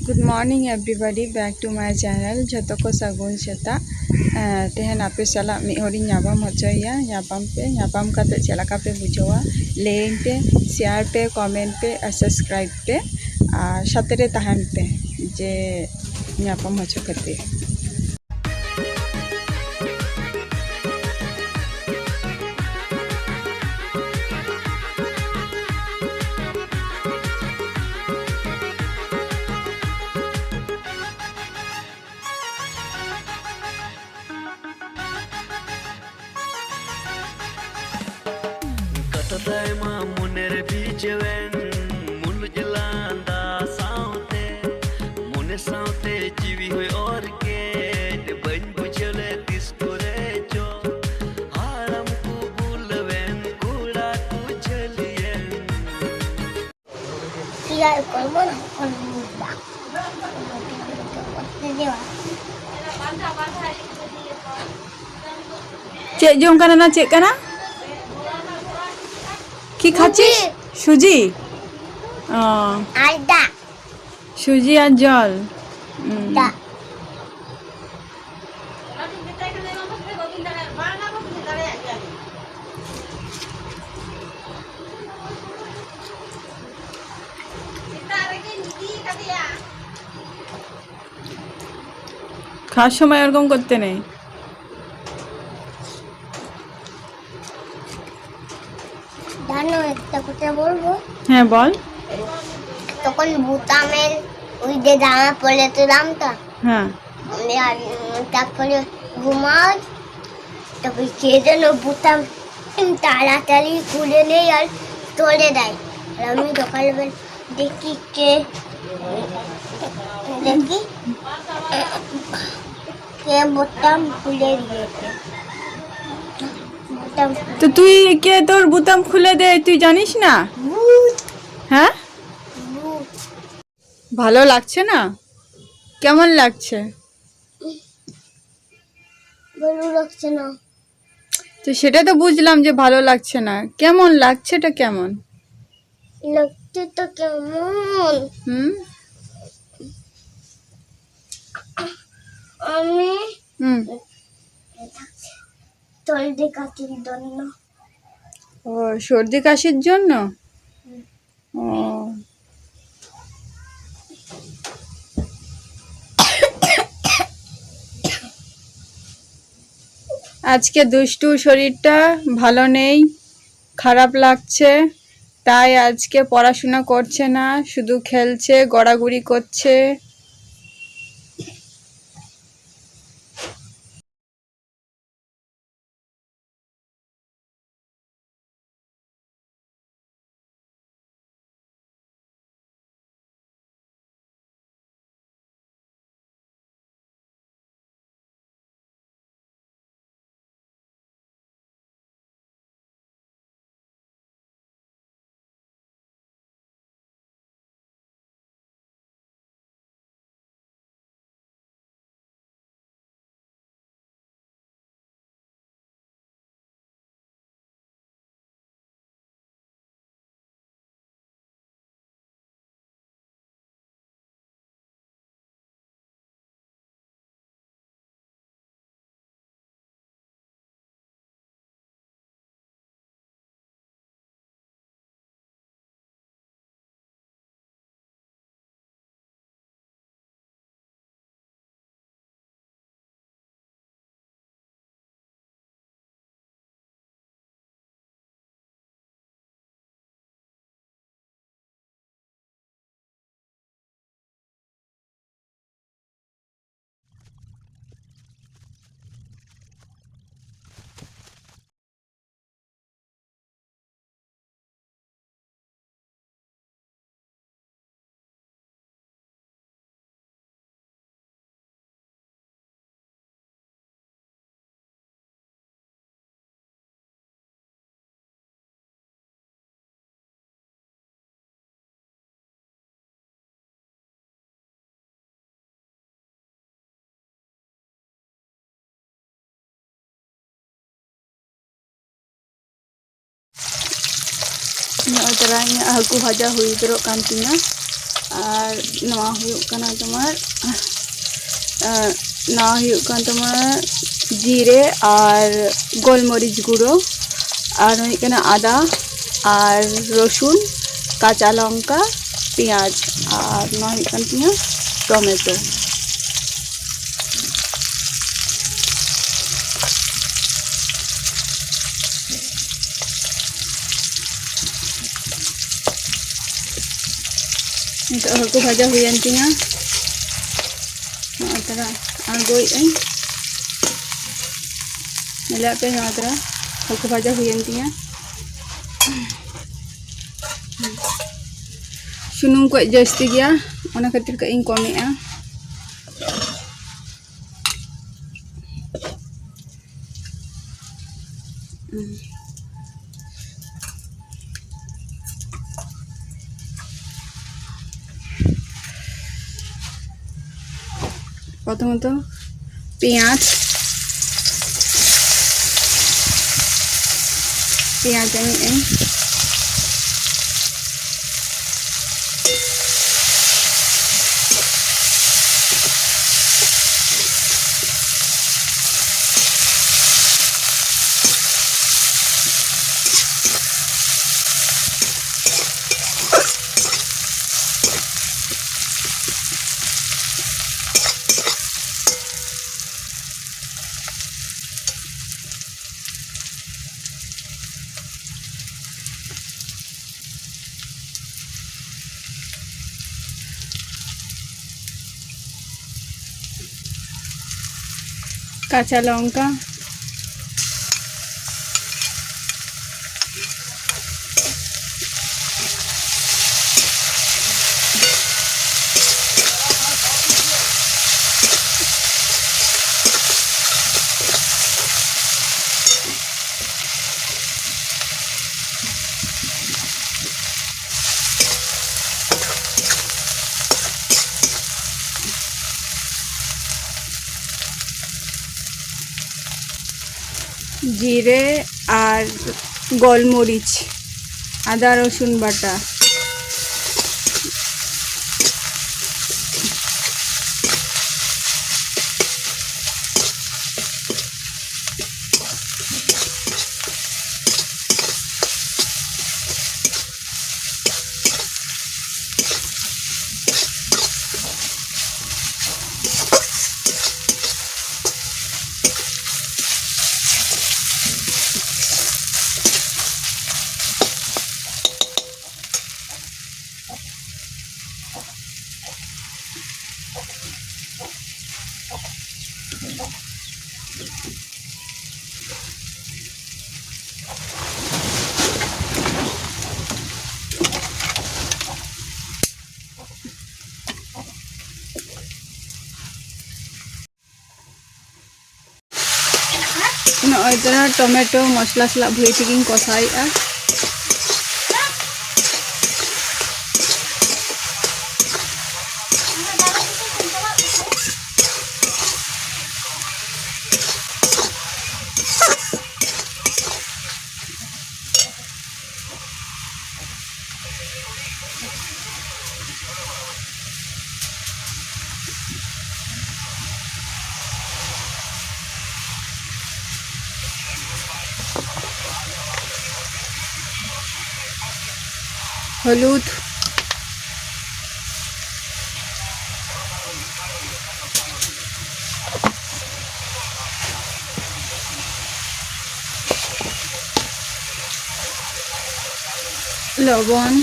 Good morning everybody, back to my channel. Joto ko sagun seta. Tehen ape salah mi hori nyabam hocoya, nyabam kate celaka pe bujawa, like pe, share pe, comment pe, subscribe pe, satere tahan pe, je nyabam hoco kate. Katadayma muner bijewen muljalanda saute mune saute jivi hoy orke te ban bujale diskore jo haram ku bulwen kuda ku chalien Tiga korbo na korbo Cek jom kana na cek kana? কি খাচ্ছিস? সুজি। Ada. সুজি আর জল। Da. খাওয়ার সময় এরকম করতে নেই। জানো একটা কথা বলবো? হ্যাঁ বল। তখন বুতামের ওই যে জামা পরেছিলাম তো, হ্যাঁ তারপরে ঘুমাই, তারপরে কে যেন বুতাম তাড়াতাড়ি খুলে নেই আর তোলে দেয়। আর আমি সকালবেলা দেখি কে বুতাম খুলে দিয়েছে। তো তুই কে তোর বোতাম খুলে দে তুই জানিস না? হ্যাঁ ভালো লাগছে না? কেমন লাগছে? ভালো লাগছে না। তো সেটা তো বুঝলাম যে ভালো লাগছে না, কেমন লাগছেটা কেমন? লাগছে তো কেমন? আমি সর্দি কাশির জন্য। ও সর্দি কাশির জন্য? ও আজকে দুষ্টু শরীরটা ভালো নেই, খারাপ লাগছে, তাই আজকে পড়াশোনা করছে না, শুধু খেলছে, গড়াগড়ি করছে। Terangnya aku haja hui teruk kantinya. Ar noa huyuk kana tomar noa huyuk kan tomar jire ar golmoric guro ar huyuk kana ada ar rosun kacha lonka পেঁয়াজ আর নয় এখান থেকে tomato nito haku bhaja huyan tinya tara argoi ai nila pe tara haku bhaja huyan tinya sunung ko jasti gya ona khatir ka ing kome a প্রথমত পেঁয়াজ আমি এই কাঁচা লঙ্কা জিরে আর গোলমরিচ আদা রসুন বাটা नॉय तरा टमेटो मसला सला भुई थिकिन कसाइआ हलुद लवण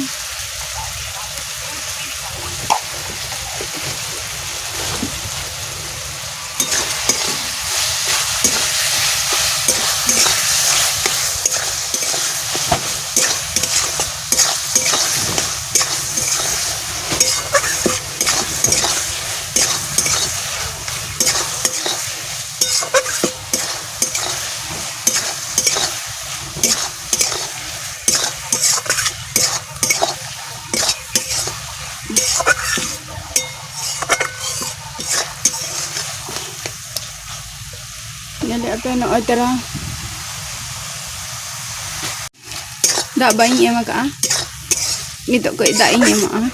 Jadi apa nak otera? Dak bayi emak ah? Gitu kau dak ini emak ah?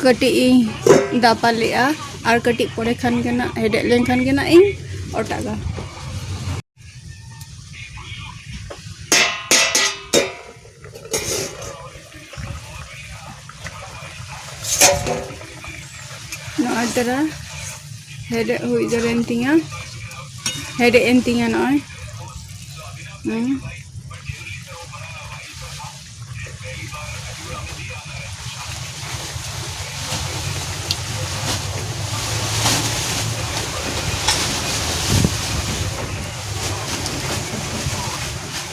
Kati dapat lea, ar kati pore kan kena hedek len kan kena ing otak ga. No adara hedek hui jarentinga, hedek entinga noy.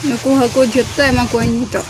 Nuku haku jutta emang kuan itu.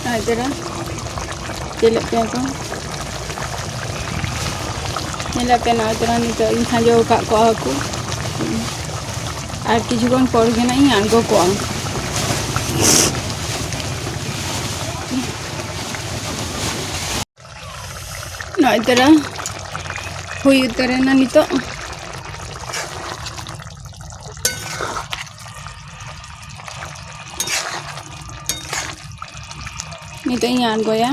Adara jelek pe ko jelek pe na adara nito insan jo kak ko aku ar kichugon por gena ing ango ko ang na adara hui utare na nito nito ingan ko ya.